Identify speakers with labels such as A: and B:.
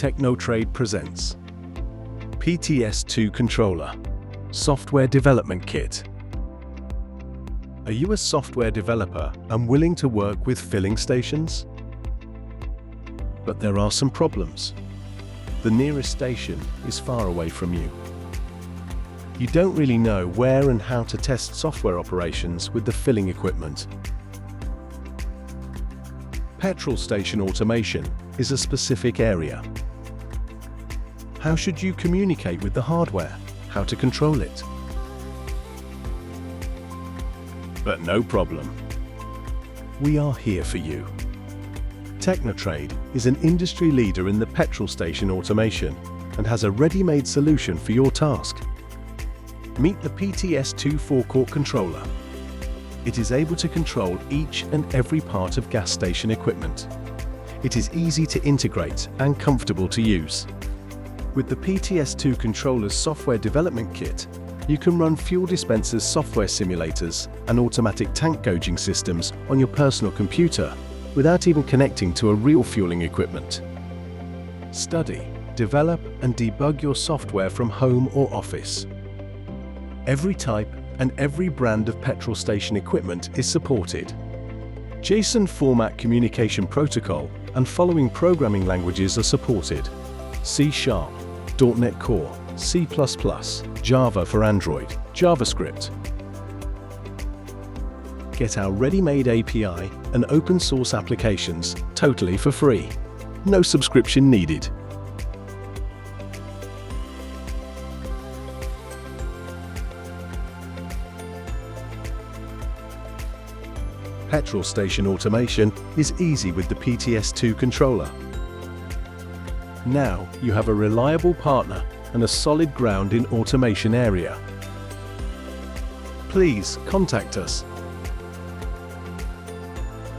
A: Technotrade presents PTS-2 Controller Software Development Kit. Are you a software developer and willing to work with filling stations? But there are some problems. The nearest station is far away from you. You don't really know where and how to test software operations with the filling equipment. Petrol station automation is a specific area. How should you communicate with the hardware? How to control it? But no problem. We are here for you. Technotrade is an industry leader in the petrol station automation and has a ready-made solution for your task. Meet the PTS-2 Forecourt Controller. It is able to control each and every part of gas station equipment. It is easy to integrate and comfortable to use. With the PTS-2 Controller's software development kit, you can run fuel dispensers, software simulators, and automatic tank gauging systems on your personal computer without even connecting to a real fueling equipment. Study, develop, and debug your software from home or office. Every type and every brand of petrol station equipment is supported. JSON format communication protocol and following programming languages are supported: C#, .NET Core, C++, Java for Android, JavaScript. Get our ready-made API and open source applications totally for free. No subscription needed. Petrol station automation is easy with the PTS-2 controller. Now you have a reliable partner and a solid ground in automation area. Please contact us